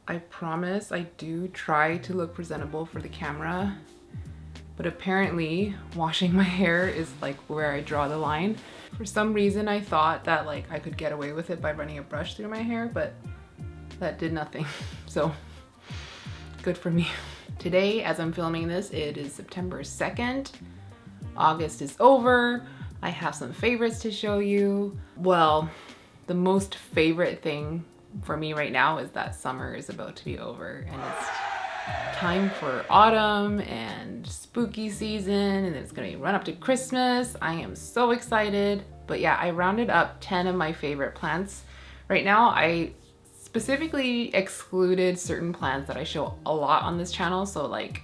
I promise I do try to look presentable for the camera, but apparently washing my hair is like where I draw the line. For some reason I thought that like I could get away with it by running a brush through my hair, but that did nothing. So good for me. Today, as I'm filming this, it is September 2nd. August is over. I have some favorites to show you. Well, the most favorite thing for me right now is that summer is about to be over and it's time for autumn and spooky season, and it's gonna run up to Christmas. I am so excited. But yeah, I rounded up 10 of my favorite plants. Right now, I specifically excluded certain plants that I show a lot on this channel. So like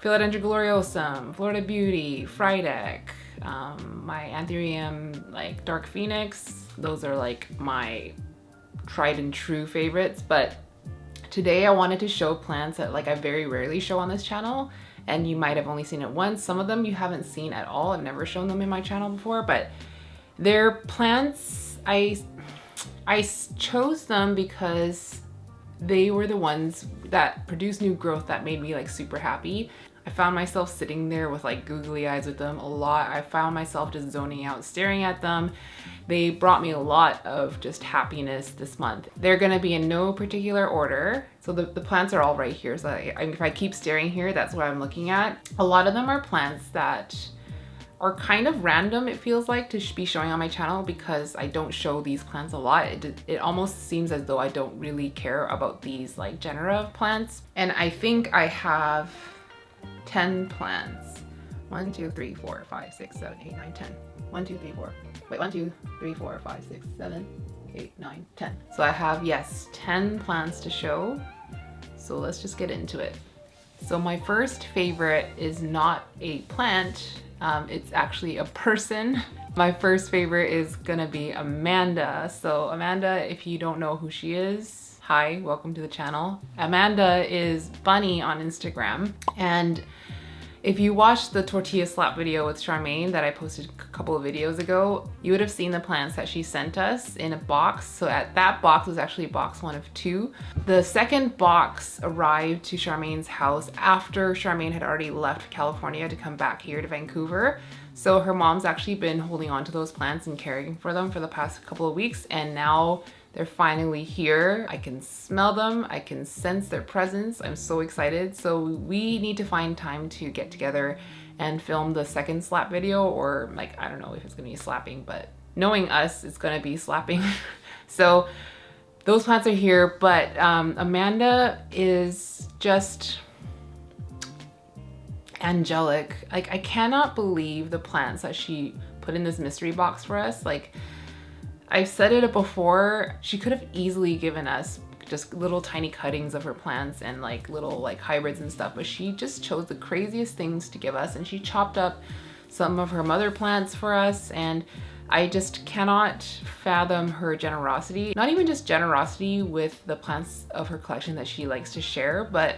Philodendron gloriosum, Florida Beauty, Frydek, my Anthurium like Dark Phoenix. Those are like my tried and true favorites. But today I wanted to show plants that like I very rarely show on this channel, and you might have only seen it once. Some of them you haven't seen at all. I've never shown them in my channel before, but they're plants I chose them because they were the ones that produced new growth that made me like super happy. I found myself sitting there with like googly eyes with them a lot. I found myself just zoning out, staring at them. They brought me a lot of just happiness this month. They're gonna be in no particular order. So the plants are all right here. So if I keep staring here, that's what I'm looking at. A lot of them are plants that are kind of random, it feels like, to be showing on my channel because I don't show these plants a lot. It almost seems as though I don't really care about these like genera of plants. And I think I have 10 plants. 1, 2, 3, 4, 5, 6, 7, 8, 9, 10. 1, 2, 3, 4. Wait, 1, 2, 3, 4, 5, 6, 7, 8, 9, 10. So I have, yes, 10 plants to show. So let's just get into it. So my first favorite is not a plant, it's actually a person. My first favorite is gonna be Amanda. So Amanda, if you don't know who she is, hi, welcome to the channel. Amanda is Bunny on Instagram, and if you watched the tortilla slap video with Charmaine that I posted a couple of videos ago, you would have seen the plants that she sent us in a box. So that box was actually box 1 of 2. The second box arrived to Charmaine's house after Charmaine had already left California to come back here to Vancouver. So her mom's actually been holding on to those plants and caring for them for the past couple of weeks, and now they're finally here. I can smell them. I can sense their presence. I'm so excited. So we need to find time to get together and film the second slap video, or like, I don't know if it's gonna be slapping, but knowing us, it's gonna be slapping. So those plants are here, but Amanda is just angelic. Like, I cannot believe the plants that she put in this mystery box for us. Like, I've said it before, she could have easily given us just little tiny cuttings of her plants and like little like hybrids and stuff, but she just chose the craziest things to give us, and she chopped up some of her mother plants for us, and I just cannot fathom her generosity. Not even just generosity with the plants of her collection that she likes to share, but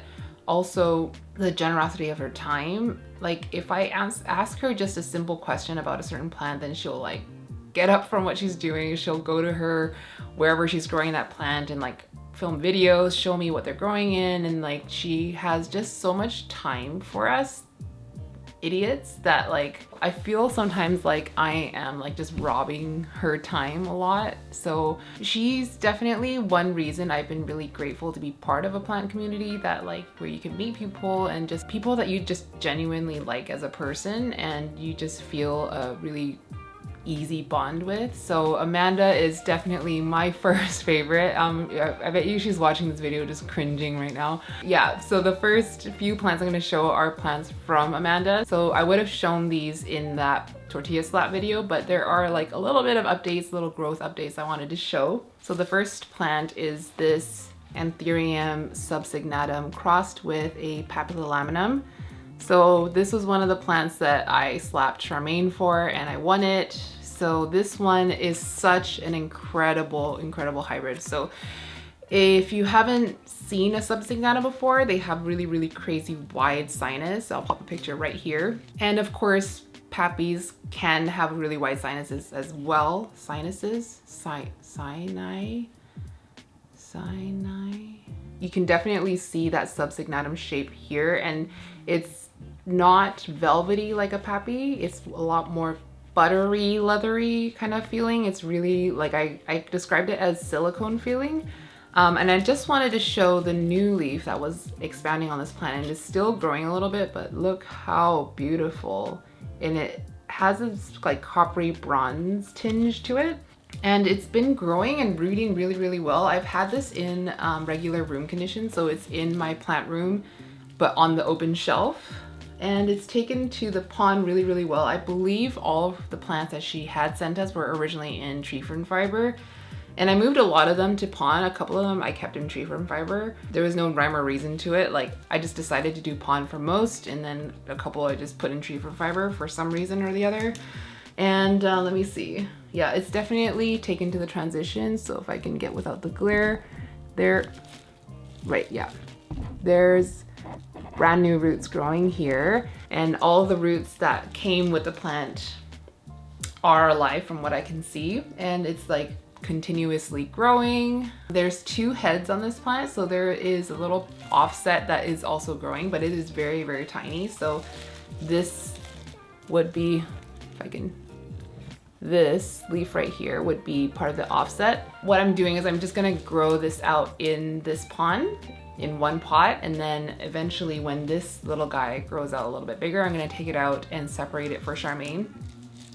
also the generosity of her time. Like, if I ask her just a simple question about a certain plant, then she'll like get up from what she's doing. She'll go to her wherever she's growing that plant and like film videos, show me what they're growing in, and like she has just so much time for us idiots that like I feel sometimes like I am like just robbing her time a lot. So she's definitely one reason I've been really grateful to be part of a plant community that like where you can meet people and just people that you just genuinely like as a person, and you just feel a really easy bond with. So Amanda is definitely my first favorite. I bet you she's watching this video just cringing right now. Yeah, so the first few plants I'm going to show are plants from Amanda. So I would have shown these in that tortilla slap video, but there are like a little bit of updates, little growth updates I wanted to show. So the first plant is this Anthurium subsignatum crossed with a PAPILLILAMINUM. So this was one of the plants that I slapped Charmaine for, and I won it. So this one is such an incredible, incredible hybrid. So if you haven't seen a subsignatum before, they have really, really crazy wide sinus. I'll pop a picture right here. And of course, pappies can have really wide sinuses as well. Sinuses? Sinai? you can definitely see that subsignatum shape here, and it's not velvety like a pappy. It's a lot more buttery, leathery kind of feeling. It's really like, I described it as silicone feeling. And I just wanted to show the new leaf that was expanding on this plant, and it's still growing a little bit, but look how beautiful. And it has this like coppery bronze tinge to it. And it's been growing and rooting really, really well. I've had this in regular room conditions, so it's in my plant room, but on the open shelf. And it's taken to the pond really, really well. I believe all of the plants that she had sent us were originally in tree fern fiber. And I moved a lot of them to pond. A couple of them I kept in tree fern fiber. There was no rhyme or reason to it. Like, I just decided to do pond for most, and then a couple I just put in tree fern fiber for some reason or the other. And let me see. Yeah, it's definitely taken to the transition. So if I can get without the glare, there, right, yeah. There's brand new roots growing here, and all the roots that came with the plant are alive from what I can see. And it's like continuously growing. There's 2 heads on this plant, so there is a little offset that is also growing, but it is very, very tiny. So this would be, if I can, this leaf right here would be part of the offset. What I'm doing is I'm just gonna grow this out in this pond in one pot, and then eventually when this little guy grows out a little bit bigger, I'm gonna take it out and separate it for Charmaine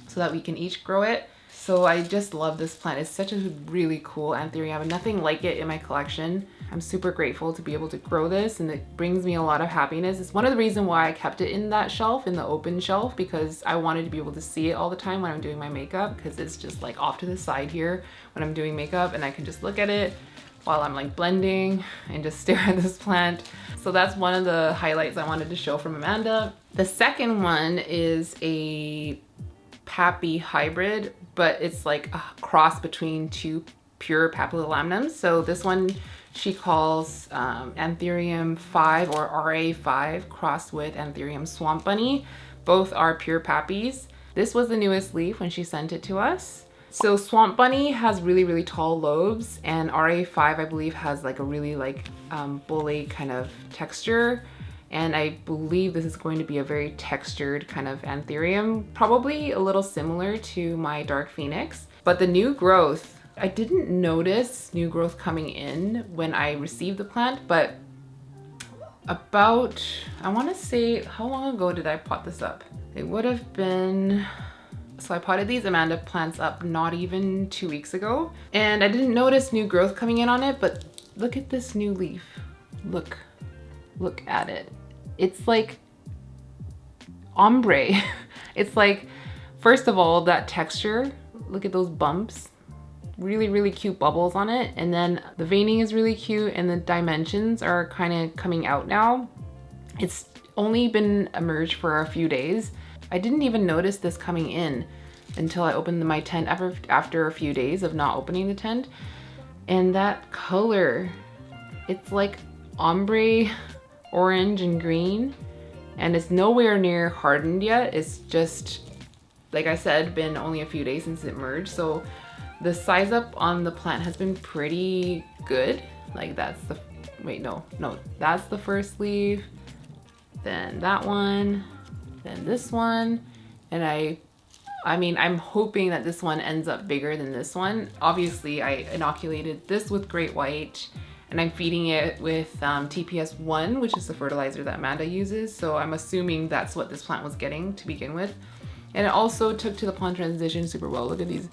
so that we can each grow it. So I just love this plant. It's such a really cool anthurium, and nothing like it in my collection. I'm super grateful to be able to grow this, and it brings me a lot of happiness. It's one of the reasons why I kept it in that shelf, in the open shelf, because I wanted to be able to see it all the time when I'm doing my makeup, because it's just like off to the side here when I'm doing makeup, and I can just look at it while I'm like blending and just stare at this plant. So that's one of the highlights I wanted to show from Amanda. The second one is a Pappy hybrid, but it's like a cross between 2 pure Papillilaminums. So this one she calls Anthurium 5 or RA5 crossed with Anthurium Swamp Bunny. Both are pure Pappies. This was the newest leaf when she sent it to us. So Swamp Bunny has really, really tall lobes, and RA5 I believe has like a really like bully kind of texture. And I believe this is going to be a very textured kind of anthurium, probably a little similar to my Dark Phoenix. But the new growth, I didn't notice new growth coming in when I received the plant, but about, I want to say, how long ago did I pot this up? It would have been, so I potted these Amanda plants up not even 2 weeks ago, and I didn't notice new growth coming in on it, but look at this new leaf. Look at it. It's like ombre. It's like, first of all, that texture, look at those bumps. Really, really cute bubbles on it. And then the veining is really cute, and the dimensions are kind of coming out now. It's only been emerged for a few days. I didn't even notice this coming in until I opened my tent after a few days of not opening the tent. And that color, it's like ombre, orange and green, and it's nowhere near hardened yet. It's just, like I said, been only a few days since it merged. So the size up on the plant has been pretty good. Like that's the, wait, no, that's the first leaf, then that one, then this one. And I mean, I'm hoping that this one ends up bigger than this one. Obviously I inoculated this with Great White, and I'm feeding it with TPS1, which is the fertilizer that Amanda uses. So I'm assuming that's what this plant was getting to begin with. And it also took to the pond transition super well. Look at these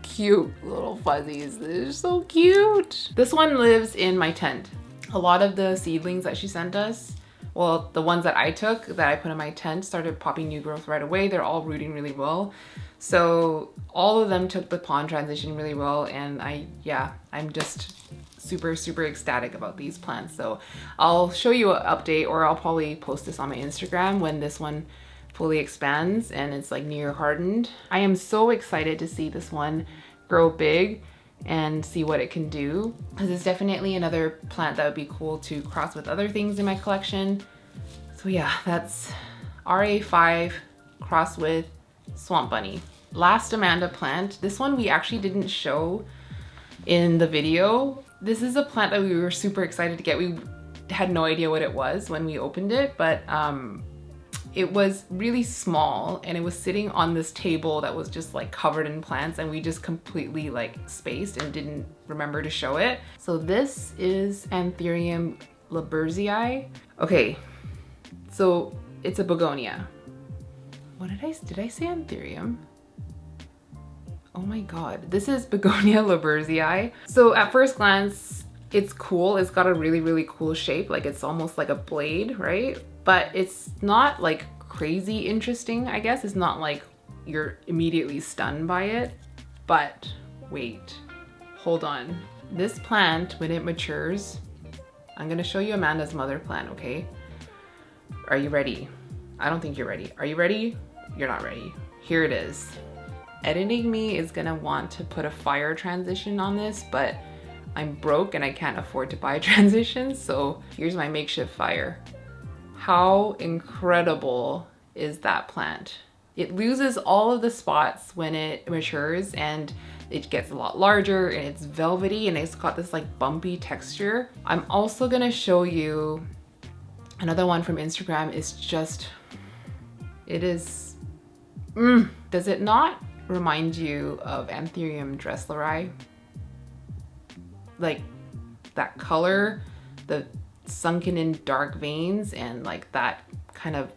cute little fuzzies. They're so cute. This one lives in my tent. A lot of the seedlings that she sent us, well, the ones that I took, that I put in my tent, started popping new growth right away. They're all rooting really well. So all of them took the pond transition really well. And I'm just super, super ecstatic about these plants. So I'll show you an update, or I'll probably post this on my Instagram when this one fully expands and it's like near hardened. I am so excited to see this one grow big and see what it can do, because it's definitely another plant that would be cool to cross with other things in my collection. So yeah, that's RA5 crossed with Swamp Bunny. Last Amanda plant, this one we actually didn't show in the video. This is a plant that we were super excited to get. We had no idea what it was when we opened it, but it was really small and it was sitting on this table that was just like covered in plants, and we just completely like spaced and didn't remember to show it. So this is ANTHURIUM LUBBERSII. Okay, so it's a begonia. What did I say ANTHURIUM? Oh my god, this is Begonia LUBBERSII. So at first glance, it's cool. It's got a really, really cool shape. Like it's almost like a blade, right? But it's not like crazy interesting, I guess. It's not like you're immediately stunned by it. But wait, hold on. This plant, when it matures, I'm gonna show you Amanda's mother plant, okay? Are you ready? I don't think you're ready. Are you ready? You're not ready. Here it is. Editing me is gonna want to put a fire transition on this, but I'm broke and I can't afford to buy transitions, so here's my makeshift fire. How incredible is that plant? It loses all of the spots when it matures, and it gets a lot larger, and it's velvety, and it's got this like bumpy texture. I'm also gonna show you another one from Instagram. It's just, it is, does it not remind you of Anthurium dressleri? Like that color, the sunken in dark veins, and like that kind of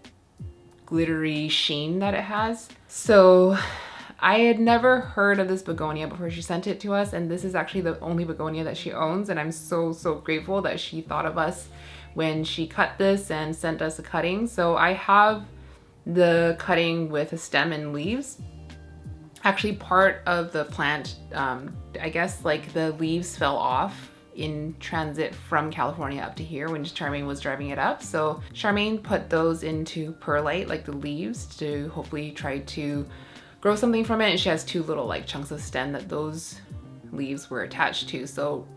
glittery sheen that it has. So I had never heard of this begonia before she sent it to us, and this is actually the only begonia that she owns, and I'm so grateful that she thought of us when she cut this and sent us a cutting. So I have the cutting with a stem and leaves. Actually, part of the plant, I guess like the leaves fell off in transit from California up to here when Charmaine was driving it up. So Charmaine put those into perlite, like the leaves, to hopefully try to grow something from it. And she has two little like chunks of stem that those leaves were attached to. So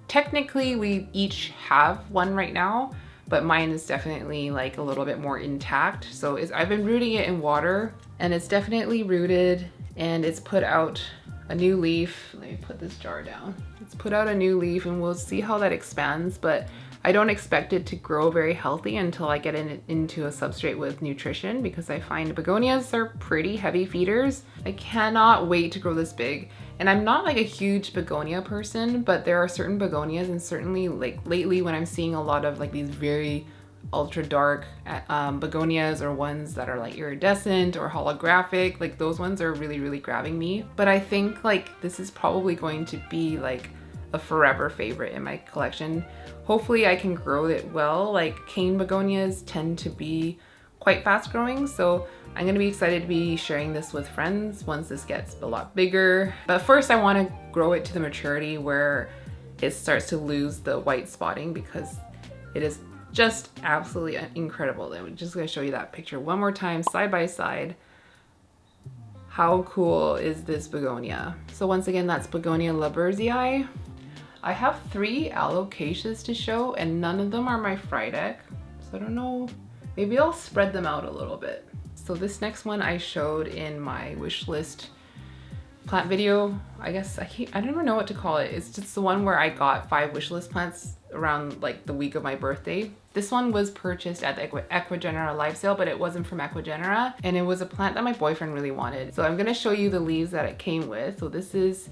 technically we each have one right now, but mine is definitely like a little bit more intact. So I've been rooting it in water, and it's definitely rooted, and it's put out a new leaf. Let me put this jar down. It's put out a new leaf, and we'll see how that expands, but I don't expect it to grow very healthy until I get into a substrate with nutrition, because I find begonias are pretty heavy feeders. I cannot wait to grow this big. And I'm not like a huge begonia person, but there are certain begonias, and certainly like lately when I'm seeing a lot of like these very ultra dark begonias, or ones that are like iridescent or holographic, like those ones are really grabbing me. But I think like this is probably going to be like a forever favorite in my collection. Hopefully I can grow it well. Like cane begonias tend to be quite fast growing, so I'm gonna be excited to be sharing this with friends once this gets a lot bigger. But first I want to grow it to the maturity where it starts to lose the white spotting, because it is just absolutely incredible. I'm just gonna show you that picture one more time side by side. How cool is this begonia? So once again, that's Begonia LUBBERSII. I have 3 ALOCASIAs to show, and none of them are my Frydek. So I don't know, maybe I'll spread them out a little bit. So this next one I showed in my wish list plant video. I guess I don't even know what to call it. It's just the one where I got 5 wish list plants around like the week of my birthday. This one was purchased at the Equigenera live sale, but it wasn't from Equigenera, and it was a plant that my boyfriend really wanted. So I'm gonna show you the leaves that it came with. So this is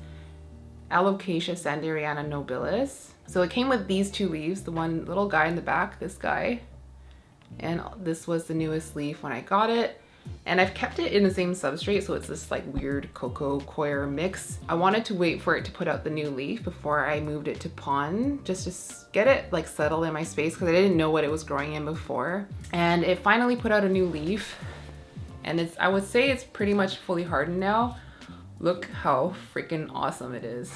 ALOCASIA SANDERIANA NOBILIS. So it came with these 2 leaves, the one little guy in the back, this guy, and this was the newest leaf when I got it. And I've kept it in the same substrate, so it's this like weird cocoa coir mix. I wanted to wait for it to put out the new leaf before I moved it to pond, just to get it like settled in my space, because I didn't know what it was growing in before. And it finally put out a new leaf, and I would say it's pretty much fully hardened now. Look how freaking awesome it is.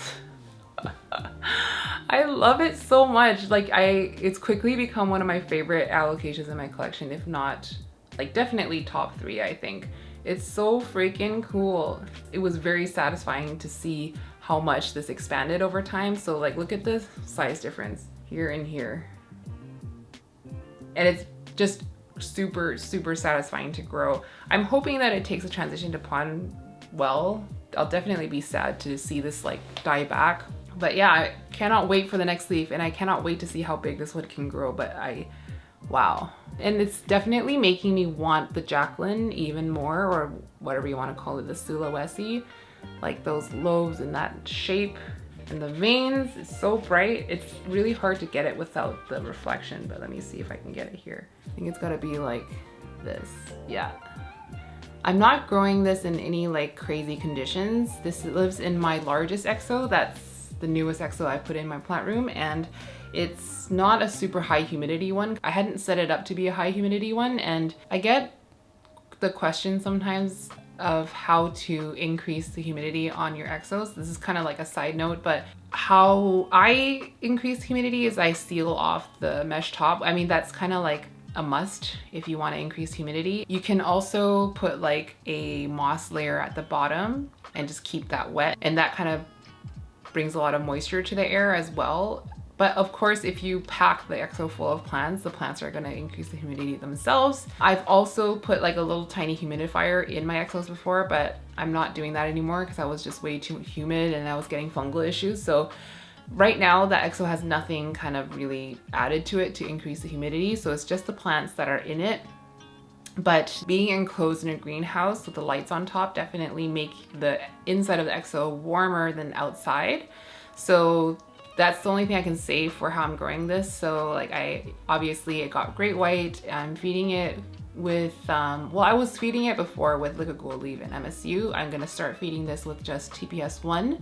I love it so much. Like it's quickly become one of my favorite ALOCASIAs in my collection, if not like definitely top 3, I think. It's so freaking cool. It was very satisfying to see how much this expanded over time. So like look at the size difference here and here. And it's just super satisfying to grow. I'm hoping that it takes a transition to pond well. I'll definitely be sad to see this like die back, But yeah, I cannot wait for the next leaf, and I cannot wait to see how big this one can grow. But wow. And it's definitely making me want the Jacqueline even more, or whatever you want to call it, the Sulawesi. Like those lobes in that shape. And the veins is so bright. It's really hard to get it without the reflection, but let me see if I can get it here. I think it's gotta be like this, yeah. I'm not growing this in any like crazy conditions. This lives in my largest exo. That's the newest exo I put in my plant room, and it's not a super high humidity one. I hadn't set it up to be a high humidity one, and I get the question sometimes of how to increase the humidity on your exos. This is kind of like a side note, but how I increase humidity is I seal off the mesh top. I mean, that's kind of like a must if you want to increase humidity. You can also put like a moss layer at the bottom and just keep that wet, and that kind of brings a lot of moisture to the air as well. But of course, if you pack the exo full of plants, the plants are gonna increase the humidity themselves. I've also put like a little tiny humidifier in my exos before, but I'm not doing that anymore because I was just way too humid and I was getting fungal issues. So right now that exo has nothing kind of really added to it to increase the humidity. So it's just the plants that are in it. But being enclosed in a greenhouse with the lights on top definitely make the inside of the exo warmer than outside. So that's the only thing I can say for how I'm growing this. So like obviously it got great white. I'm feeding it with, well, I was feeding it before with liquid gold leaf and MSU. I'm gonna start feeding this with just TPS1.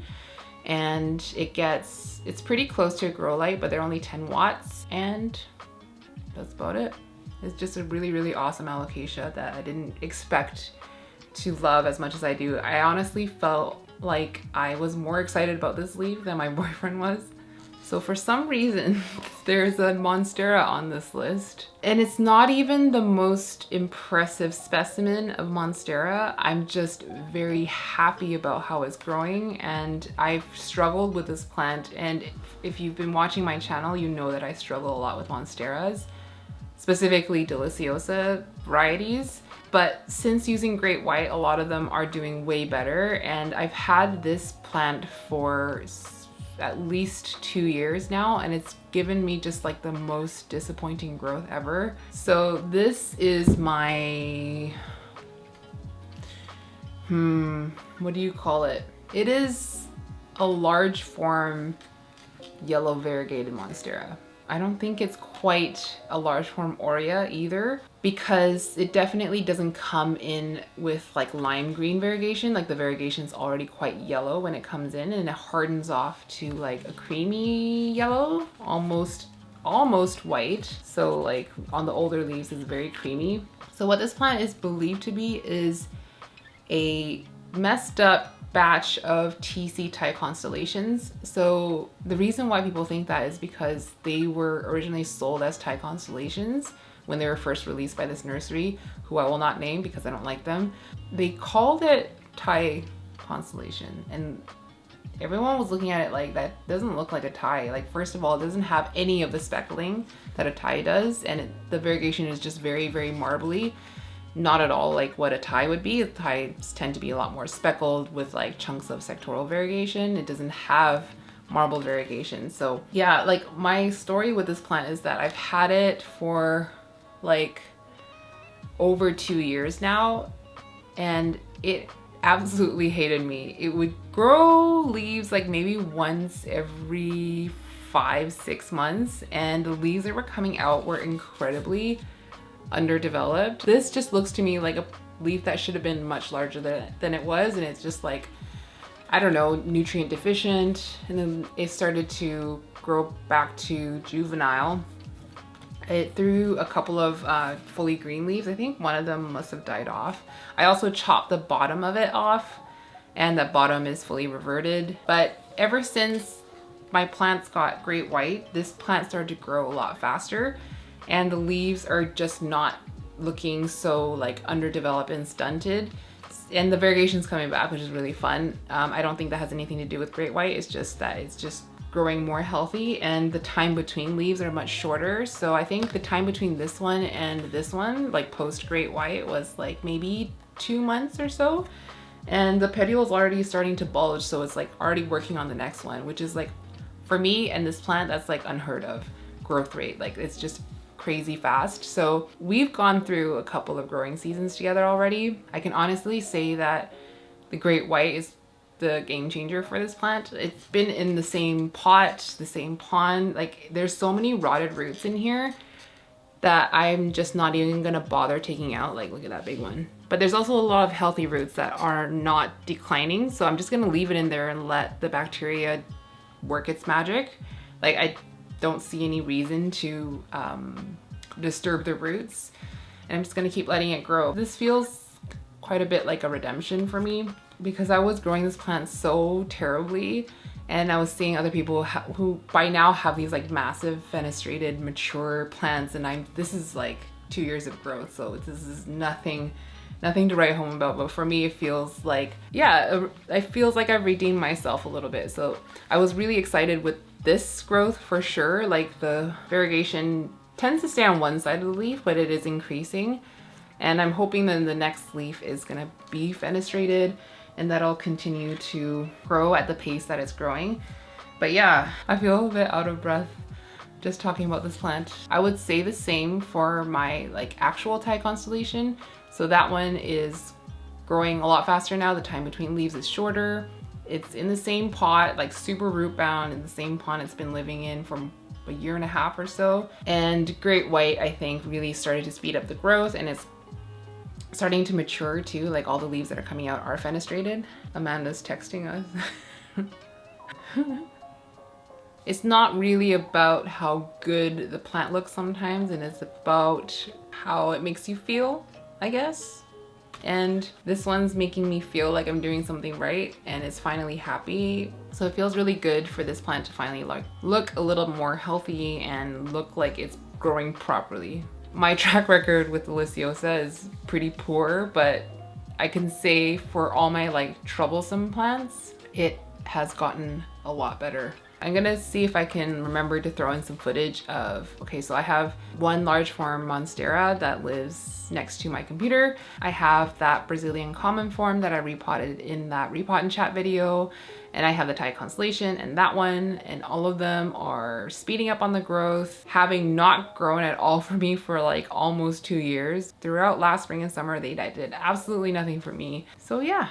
And it's pretty close to a grow light, but they're only 10 watts, and that's about it. It's just a really, really awesome alocasia that I didn't expect to love as much as I do. I honestly felt like I was more excited about this leaf than my boyfriend was. So for some reason, there's a Monstera on this list, and it's not even the most impressive specimen of Monstera. I'm just very happy about how it's growing, and I've struggled with this plant. And if you've been watching my channel, you know that I struggle a lot with Monsteras, specifically Deliciosa varieties. But since using Great White, a lot of them are doing way better, and I've had this plant for at least 2 years now, and it's given me just like the most disappointing growth ever. So this is my, what do you call it? It is a large form yellow variegated Monstera. I don't think it's quite a large form Aurea either, because it definitely doesn't come in with like lime green variegation. Like the variegation is already quite yellow when it comes in, and it hardens off to like a creamy yellow, almost white. So like on the older leaves it's very creamy. So what this plant is believed to be is a messed up batch of TC type constellations. So the reason why people think that is because they were originally sold as Thai constellations when they were first released by this nursery, who I will not name because I don't like them. They called it Thai constellation, and everyone was looking at it like, that doesn't look like a Thai. Like, first of all, it doesn't have any of the speckling that a Thai does, and the variegation is just very, very marbly. Not at all like what a Thai would be. Thais tend to be a lot more speckled with like chunks of sectoral variegation. It doesn't have marbled variegation. So yeah, like my story with this plant is that I've had it for like over 2 years now, and it absolutely hated me. It would grow leaves like maybe once every 5-6 months, and the leaves that were coming out were incredibly underdeveloped. This just looks to me like a leaf that should have been much larger than it was, and it's just like, I don't know, nutrient deficient. And then it started to grow back to juvenile. It threw a couple of fully green leaves. I think one of them must have died off. I also chopped the bottom of it off, and that bottom is fully reverted. But ever since my plants got Great White, this plant started to grow a lot faster, and the leaves are just not looking so like underdeveloped and stunted. And the variegation's coming back, which is really fun. I don't think that has anything to do with Great White. It's just that it's just growing more healthy, and the time between leaves are much shorter. So I think the time between this one and this one, like post Great White, was like maybe 2 months or so. And the petiole is already starting to bulge, so it's like already working on the next one, which is like For me and this plant, that's like unheard of growth rate. Like it's just crazy fast. So we've gone through a couple of growing seasons together already. I can honestly say that the Great White is the game changer for this plant. It's been in the same pot, the same pond. Like there's so many rotted roots in here that I'm just not even gonna bother taking out. Like look at that big one. But there's also a lot of healthy roots that are not declining. So I'm just gonna leave it in there and let the bacteria work its magic. Like I don't see any reason to disturb the roots. And I'm just gonna keep letting it grow. This feels quite a bit like a redemption for me because I was growing this plant so terribly, and I was seeing other people who by now have these like massive fenestrated mature plants, and this is like 2 years of growth, so this is nothing to write home about. But for me it feels like, yeah, it feels like I've redeemed myself a little bit. So I was really excited with this growth for sure. Like the variegation tends to stay on one side of the leaf, but it is increasing, and I'm hoping that the next leaf is gonna be fenestrated and that'll continue to grow at the pace that it's growing. But yeah, I feel a bit out of breath just talking about this plant. I would say the same for my like actual Thai constellation. So that one is growing a lot faster now. The time between leaves is shorter. It's in the same pot, like super root bound, in the same pond it's been living in for a year and a half or so. And Great White, I think, really started to speed up the growth, and it's starting to mature too. Like all the leaves that are coming out are fenestrated. Amanda's texting us. It's not really about how good the plant looks sometimes, and it's about how it makes you feel, I guess. And this one's making me feel like I'm doing something right and it's finally happy. So it feels really good for this plant to finally like look a little more healthy and look like it's growing properly. My track record with Deliciosa is pretty poor, but I can say for all my like troublesome plants, it has gotten a lot better. I'm gonna see if I can remember to throw in some footage of, okay, so I have one large form Monstera that lives next to my computer. I have that Brazilian common form that I repotted in that repot and chat video. And I have the Thai constellation and that one, and all of them are speeding up on the growth, having not grown at all for me for like almost 2 years. Throughout last spring and summer, they did absolutely nothing for me. So yeah.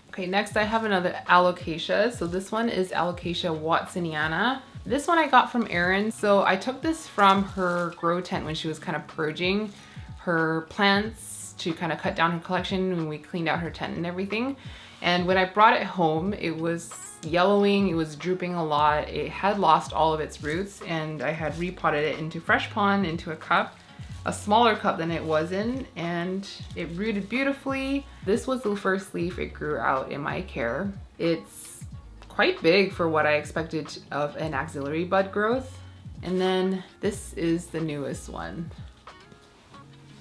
Okay, next I have another alocasia. So this one is Alocasia watsoniana. This one I got from Erin. So I took this from her grow tent when she was kind of purging her plants to kind of cut down her collection when we cleaned out her tent and everything. And when I brought it home, it was yellowing, it was drooping a lot. It had lost all of its roots, and I had repotted it into fresh pond, into a cup. A smaller cup than it was in, and it rooted beautifully. This was the first leaf it grew out in my care. It's quite big for what I expected of an axillary bud growth. And then this is the newest one.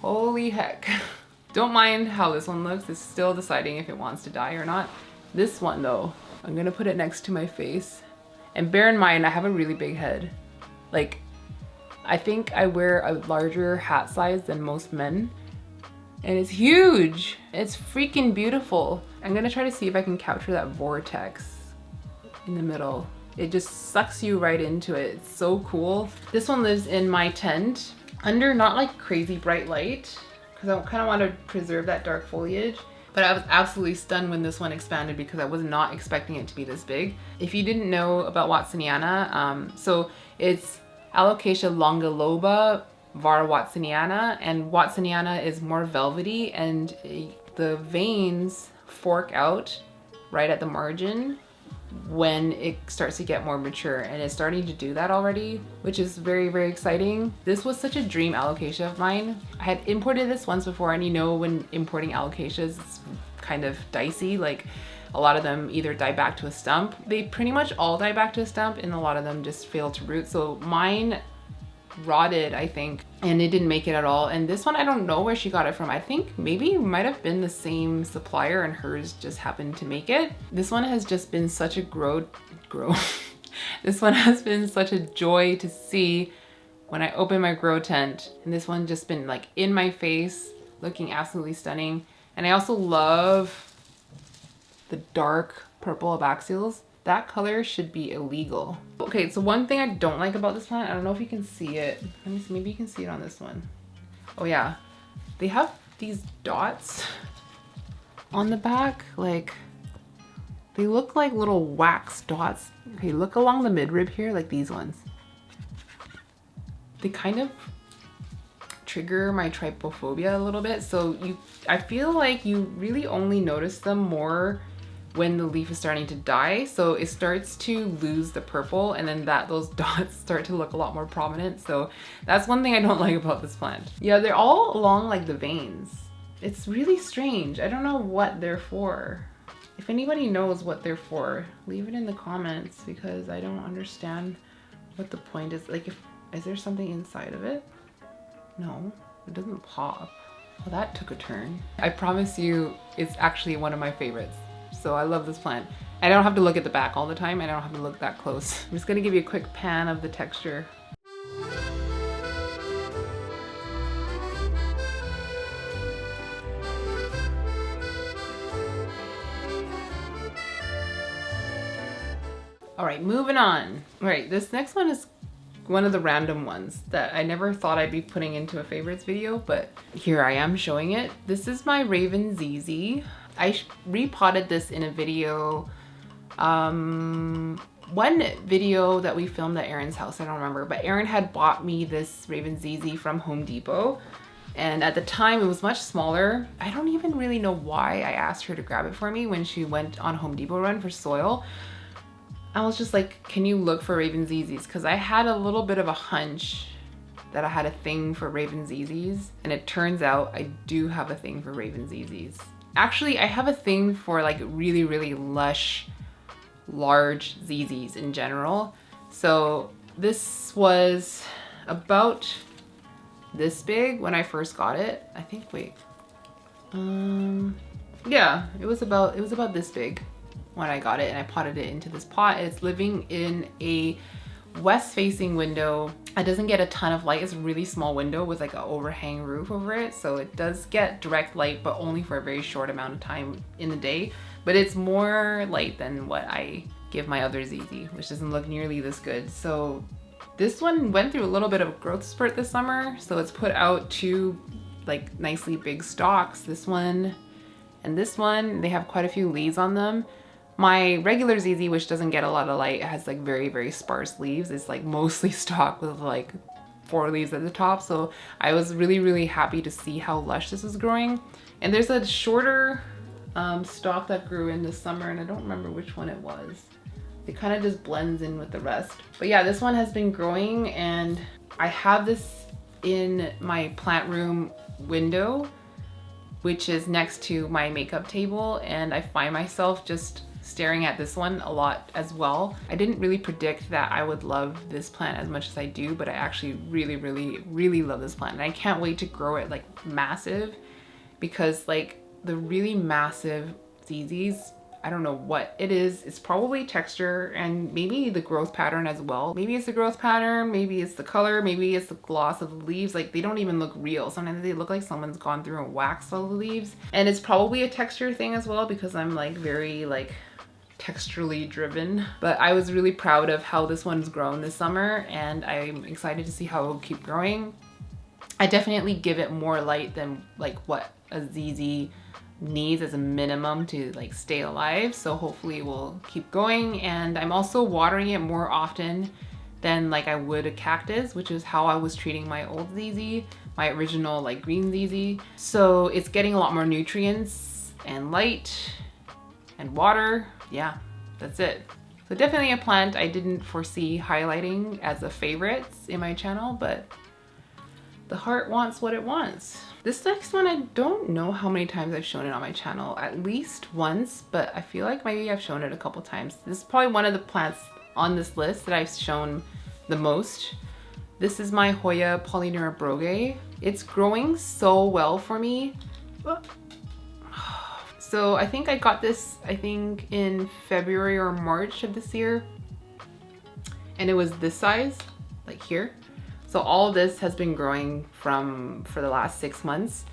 Holy heck. Don't mind how this one looks. It's still deciding if it wants to die or not. This one though, I'm gonna put it next to my face. And bear in mind, I have a really big head. Like, I think I wear a larger hat size than most men, and it's huge. It's freaking beautiful. I'm gonna try to see if I can capture that vortex in the middle. It just sucks you right into it. It's so cool. This one lives in my tent under not like crazy bright light, because I kind of want to preserve that dark foliage. But I was absolutely stunned when this one expanded because I was not expecting it to be this big. If you didn't know about watsoniana, so it's Alocasia longiloba var watsoniana, and watsoniana is more velvety, and the veins fork out right at the margin when it starts to get more mature, and it's starting to do that already, which is very, very exciting. This was such a dream alocasia of mine. I had imported this once before, and you know when importing alocasias, it's kind of dicey. Like, a lot of them either die back to a stump. They pretty much all die back to a stump, and a lot of them just fail to root. So mine rotted, I think, and it didn't make it at all. And this one, I don't know where she got it from. I think maybe it might have been the same supplier and hers just happened to make it. This one has just been such a This one has been such a joy to see when I open my grow tent. And this one just been like in my face, looking absolutely stunning. And I also love the dark purple abaxials that color should be illegal. Okay, so one thing I don't like about this plant, I don't know if you can see it. Let me see, maybe you can see it on this one. Oh yeah, they have these dots on the back, like they look like little wax dots. Okay, look along the midrib here, like these ones. They kind of trigger my trypophobia a little bit. So I feel like you really only notice them more when the leaf is starting to die. So it starts to lose the purple, and then those dots start to look a lot more prominent. So that's one thing I don't like about this plant. Yeah, they're all along like the veins. It's really strange. I don't know what they're for. If anybody knows what they're for, leave it in the comments, because I don't understand what the point is. Like, is there something inside of it? No, it doesn't pop. Well, that took a turn. I promise you, it's actually one of my favorites. So I love this plant. I don't have to look at the back all the time. I don't have to look that close. I'm just gonna give you a quick pan of the texture. All right, moving on. All right, this next one is one of the random ones that I never thought I'd be putting into a favorites video, but here I am showing it. This is my Raven ZZ. I repotted this in a video, one video that we filmed at Erin's house, I don't remember, but Erin had bought me this Raven ZZ from Home Depot. And at the time it was much smaller. I don't even really know why I asked her to grab it for me when she went on a Home Depot run for soil. I was just like, can you look for Raven ZZs? Because I had a little bit of a hunch that I had a thing for Raven ZZs. And it turns out I do have a thing for Raven ZZs. Actually, I have a thing for like really, really lush, large ZZs in general. So this was about this big when I first got it. I think, wait. Yeah, it was about this big when I got it, and I potted it into this pot. It's living in a west-facing window. It doesn't get a ton of light. It's a really small window with like an overhang roof over it. So it does get direct light, but only for a very short amount of time in the day. But it's more light than what I give my other ZZ, which doesn't look nearly this good. So this one went through a little bit of a growth spurt this summer. So it's put out two like nicely big stalks. This one and this one, they have quite a few leaves on them. My regular ZZ, which doesn't get a lot of light, has like very, very sparse leaves. It's like mostly stalk with like 4 leaves at the top. So I was really, really happy to see how lush this is growing. And there's a shorter stalk that grew in this summer, and I don't remember which one it was. It kind of just blends in with the rest. But yeah, this one has been growing, and I have this in my plant room window, which is next to my makeup table, and I find myself just staring at this one a lot as well. I didn't really predict that I would love this plant as much as I do, but I actually really, really, really love this plant, and I can't wait to grow it like massive, because like the really massive ZZs, I don't know what it is. It's probably texture and maybe the growth pattern as well. Maybe it's the growth pattern, maybe it's the color, maybe it's the gloss of the leaves. Like, they don't even look real. Sometimes they look like someone's gone through and waxed all the leaves. And it's probably a texture thing as well, because I'm like very like texturally driven. But I was really proud of how this one's grown this summer, and I'm excited to see how it will keep growing. I definitely give it more light than like what a ZZ needs as a minimum to like stay alive, so hopefully it will keep going. And I'm also watering it more often than like I would a cactus, which is how I was treating my old ZZ, my original like green ZZ. So it's getting a lot more nutrients and light and water. Yeah, that's it. So definitely a plant I didn't foresee highlighting as a favorites in my channel, but the heart wants what it wants. This next one, I don't know how many times I've shown it on my channel, at least once, but I feel like maybe I've shown it a couple times. This is probably one of the plants on this list that I've shown the most. This is my Hoya POLYNEURA BROGET. It's growing so well for me. So I think I got this, I think in February or March of this year, and it was this size, like here. So all this has been growing for the last 6 months,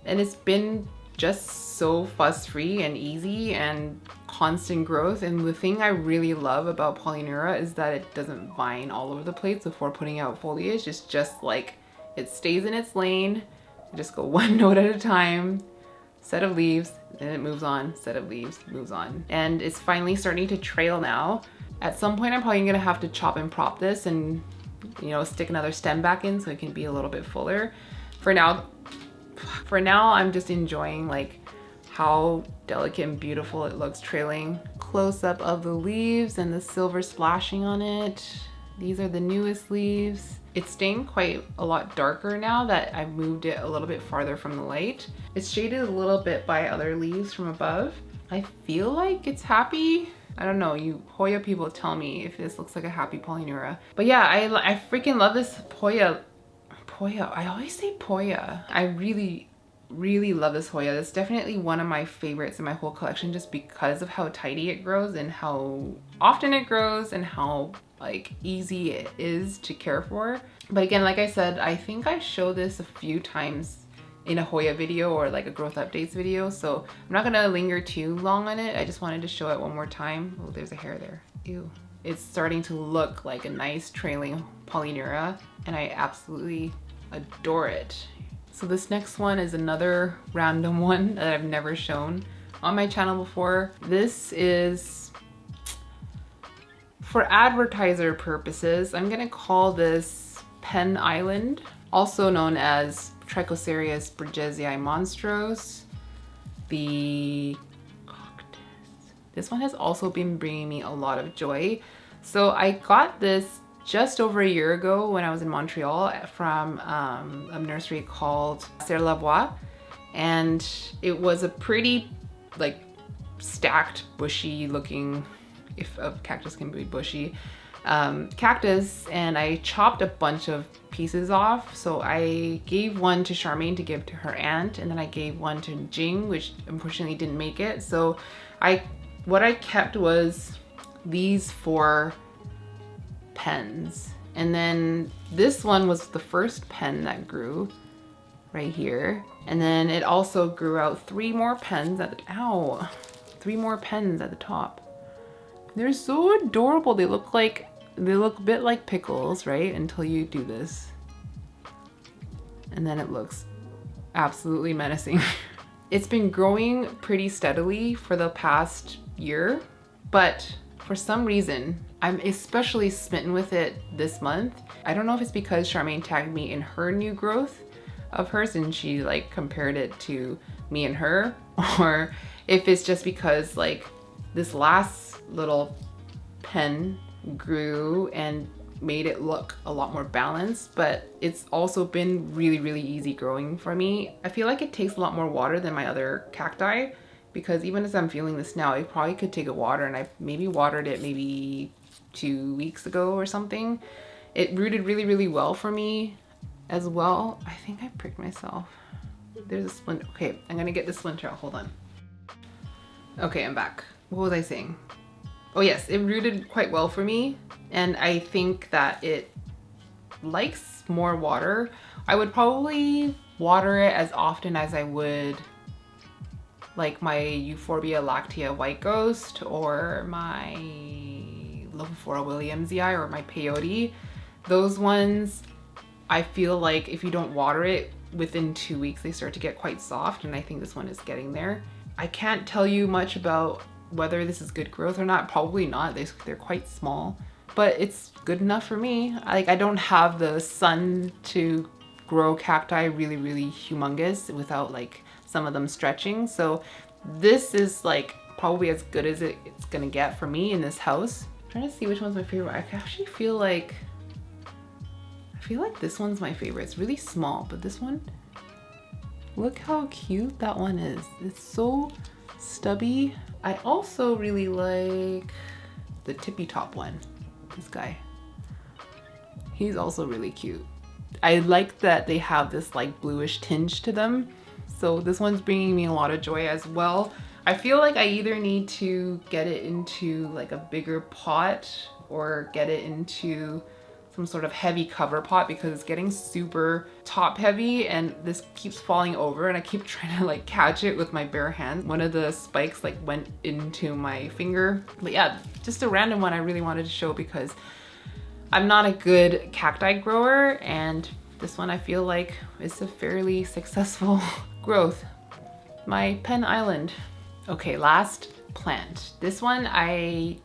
and it's been just so fuss-free and easy and constant growth. And the thing I really love about Polyneura is that it doesn't vine all over the place before putting out foliage. It's just like it stays in its lane. You just go one node at a time, set of leaves, then it moves on, set of leaves, moves on. And it's finally starting to trail now. At some point, I'm probably gonna have to chop and prop this and, you know, stick another stem back in so it can be a little bit fuller. For now, I'm just enjoying like how delicate and beautiful it looks trailing. Close up of the leaves and the silver splashing on it. These are the newest leaves. It's staying quite a lot darker now that I've moved it a little bit farther from the light. It's shaded a little bit by other leaves from above. I feel like it's happy. I don't know, you Hoya people tell me if this looks like a happy Polyneura. But yeah, I freaking love this Hoya. I always say Hoya. I really love this Hoya. It's definitely one of my favorites in my whole collection just because of how tidy it grows and how often it grows and how like easy it is to care for. But again, like I said, I think I showed this a few times in a Hoya video or like a growth updates video, so I'm not gonna linger too long on it. I just wanted to show it one more time. Oh, there's a hair there. Ew. It's starting to look like a nice trailing Polyneura and I absolutely adore it. So this next one is another random one that I've never shown on my channel before. This is for advertiser purposes. I'm gonna call this Pen Island, also known as Trichocereus BRIDGESII monstrose. The cactus. This one has also been bringing me a lot of joy. So I got this just over a year ago when I was in Montreal from a nursery called Serre La Voix, and it was a pretty like stacked bushy looking, if a cactus can be bushy, cactus, and I chopped a bunch of pieces off. So I gave one to Charmaine to give to her aunt, and then I gave one to Jing, which unfortunately didn't make it. So what I kept was these 4 pens, and then this one was the first pen that grew right here, and then it also grew out 3 more pens at the 3 more pens at the top. They're so adorable. They look a bit like pickles, right? Until you do this. And then it looks absolutely menacing. It's been growing pretty steadily for the past year, but for some reason, I'm especially smitten with it this month. I don't know if it's because Charmaine tagged me in her new growth of hers and she like compared it to me and her, or if it's just because like this last little pen grew and made it look a lot more balanced, but it's also been really easy growing for me. I feel like it takes a lot more water than my other cacti, because even as I'm feeling this now, I probably could take a water, and I maybe watered it maybe 2 weeks ago or something. It rooted really well for me as well. I think I pricked myself. There's a splinter. Okay, I'm gonna get the splinter out, hold on. Okay, I'm back. What was I saying? Oh yes, it rooted quite well for me, and I think that it likes more water. I would probably water it as often as I would like my Euphorbia lactea white ghost or my Lophora williamsii or my peyote. Those ones, I feel like if you don't water it within 2 weeks, they start to get quite soft, and I think this one is getting there. I can't tell you much about whether this is good growth or not. Probably not. They're quite small, but it's good enough for me. Like, I don't have the sun to grow cacti really humongous without like some of them stretching. So this is like probably as good as it's gonna get for me in this house. I'm trying to see which one's my favorite. I actually feel like this one's my favorite. It's really small, but this one, look how cute that one is. It's so stubby. I also really like the tippy top one, this guy. He's also really cute. I like that they have this like bluish tinge to them. So this one's bringing me a lot of joy as well. I feel like I either need to get it into like a bigger pot or get it into some sort of heavy cover pot because it's getting super top heavy and this keeps falling over and I keep trying to like catch it with my bare hand. One of the spikes like went into my finger. But yeah, just a random one I really wanted to show because I'm not a good cacti grower and this one I feel like is a fairly successful growth. My pen island. Okay, last plant. This one I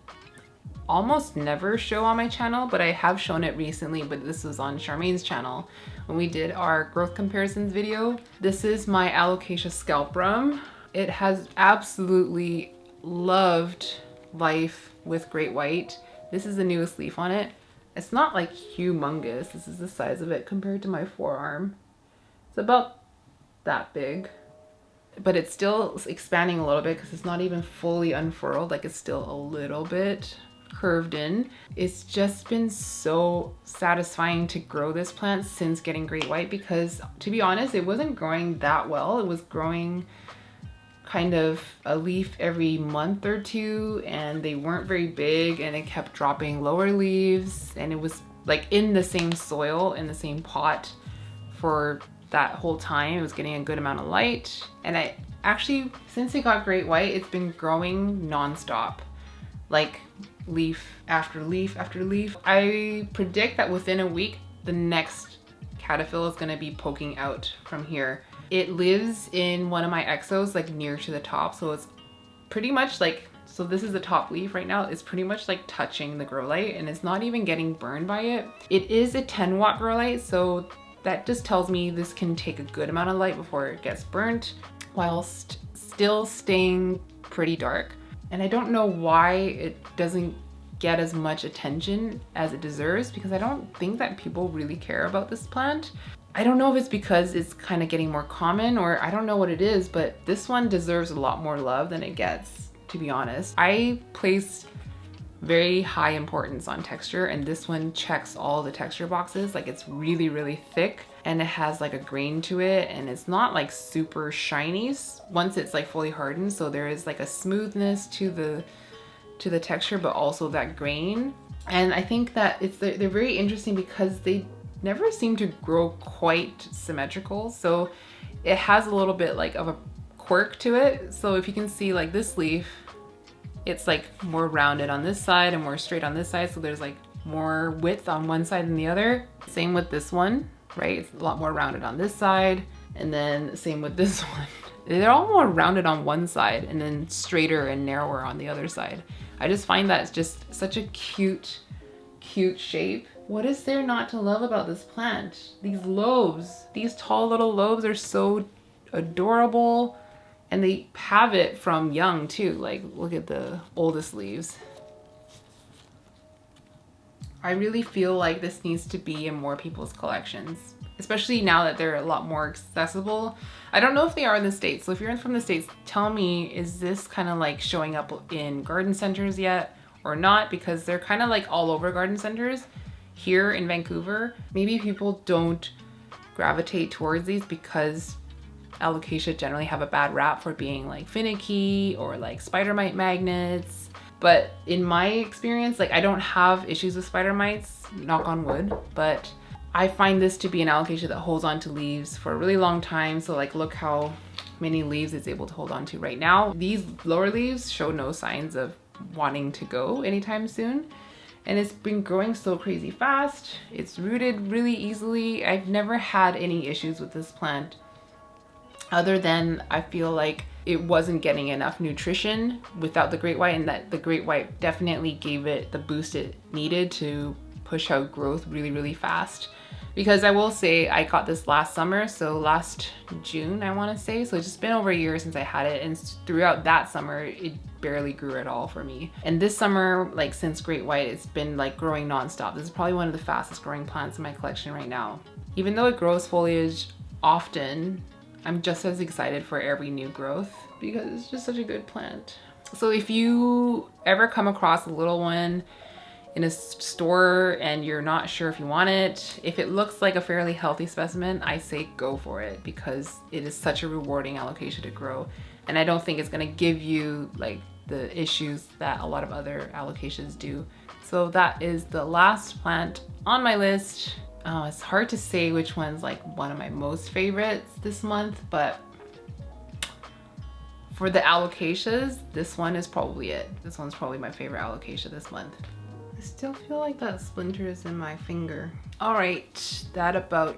almost never show on my channel, but I have shown it recently, but this was on Charmaine's channel when we did our growth comparisons video. This is my Alocasia scalprum. It has absolutely loved life with great white. This is the newest leaf on it. It's not like humongous. This is the size of it compared to my forearm. It's about that big, but it's still expanding a little bit because it's not even fully unfurled. Like it's still a little bit curved in. It's just been so satisfying to grow this plant since getting great white because to be honest, it wasn't growing that well. It was growing kind of a leaf every month or two and they weren't very big and it kept dropping lower leaves and it was like in the same soil, in the same pot for that whole time. It was getting a good amount of light and I actually, since it got great white, it's been growing nonstop, like leaf after leaf after leaf. I predict that within a week, the next caterpillar is gonna be poking out from here. It lives in one of my exos, like near to the top. So it's pretty much like, so this is the top leaf right now. It's pretty much like touching the grow light and it's not even getting burned by it. It is a 10-watt grow light. So that just tells me this can take a good amount of light before it gets burnt whilst still staying pretty dark. And I don't know why it doesn't get as much attention as it deserves because I don't think that people really care about this plant. I don't know if it's because it's kind of getting more common or I don't know what it is, but this one deserves a lot more love than it gets, to be honest. I placed very high importance on texture and this one checks all the texture boxes. Like it's really, really thick and it has like a grain to it and it's not like super shiny once it's like fully hardened. So there is like a smoothness to the texture, but also that grain. And I think that they're very interesting because they never seem to grow quite symmetrical. So it has a little bit like of a quirk to it. So if you can see like this leaf, it's like more rounded on this side and more straight on this side. So there's like more width on one side than the other. Same with this one, right? It's a lot more rounded on this side. And then same with this one. They're all more rounded on one side and then straighter and narrower on the other side. I just find that it's just such a cute shape. What is there not to love about this plant? These lobes, these tall little lobes are so adorable and they have it from young too. Like look at the oldest leaves. I really feel like this needs to be in more people's collections, especially now that they're a lot more accessible. I don't know if they are in the States. So if you're from the States, tell me, is this kind of like showing up in garden centers yet or not? Because they're kind of like all over garden centers here in Vancouver. Maybe people don't gravitate towards these because Alocasia generally have a bad rap for being like finicky or like spider mite magnets. But in my experience, like I don't have issues with spider mites, knock on wood, but I find this to be an Alocasia that holds on to leaves for a really long time. So like look how many leaves it's able to hold on to right now. These lower leaves show no signs of wanting to go anytime soon. And it's been growing so crazy fast. It's rooted really easily. I've never had any issues with this plant other than I feel like it wasn't getting enough nutrition without the great white, and that the great white definitely gave it the boost it needed to push out growth really, really fast. Because I will say I got this last summer, so last June I want to say, so it's just been over a year since I had it, and throughout that summer it barely grew at all for me. And this summer, like since great white, it's been like growing nonstop. This is probably one of the fastest growing plants in my collection right now. Even though it grows foliage often, I'm just as excited for every new growth because it's just such a good plant. So if you ever come across a little one in a store and you're not sure if you want it, if it looks like a fairly healthy specimen, I say go for it because it is such a rewarding Alocasia to grow. And I don't think it's gonna give you like the issues that a lot of other Alocasias do. So that is the last plant on my list. It's hard to say which one's like one of my most favorites this month, but for the alocasias, this one is probably it. This one's probably my favorite alocasia this month. I still feel like that splinter is in my finger. All right, that about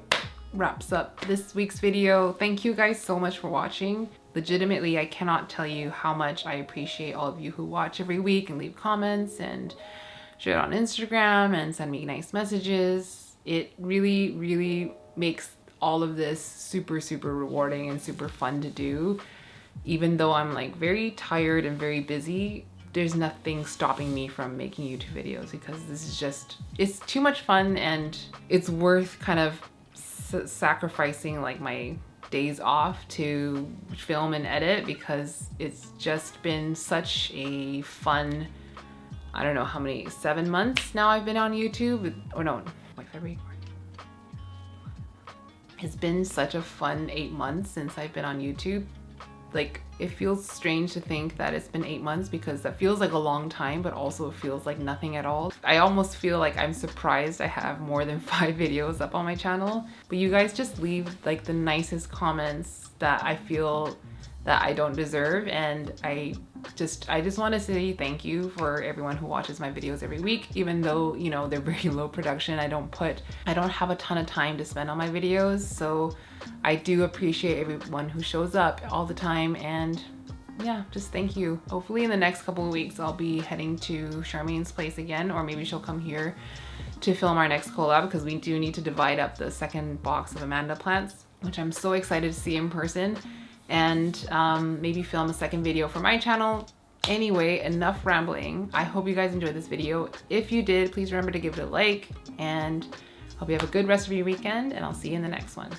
wraps up this week's video. Thank you guys so much for watching. Legitimately, I cannot tell you how much I appreciate all of you who watch every week and leave comments and share it on Instagram and send me nice messages. It really, really makes all of this super, super rewarding and super fun to do. Even though I'm like very tired and very busy, there's nothing stopping me from making YouTube videos because this is just, it's too much fun and it's worth kind of sacrificing like my days off to film and edit because it's just been such a fun, I don't know how many, 7 months now I've been on YouTube, or no, like February. It's been such a fun 8 months since I've been on YouTube. Like, it feels strange to think that it's been 8 months because that feels like a long time, but also it feels like nothing at all. I almost feel like I'm surprised I have more than 5 videos up on my channel, but you guys just leave like the nicest comments that I feel that I don't deserve, and I just want to say thank you for everyone who watches my videos every week, even though, you know, they're very low production. I don't have a ton of time to spend on my videos, so I do appreciate everyone who shows up all the time, and yeah, just thank you. Hopefully in the next couple of weeks I'll be heading to Charmaine's place again, or maybe she'll come here to film our next collab because we do need to divide up the second box of Amanda plants, which I'm so excited to see in person, and maybe film a second video for my channel. Anyway, enough rambling. I hope you guys enjoyed this video. If you did, please remember to give it a like, and hope you have a good rest of your weekend, and I'll see you in the next one.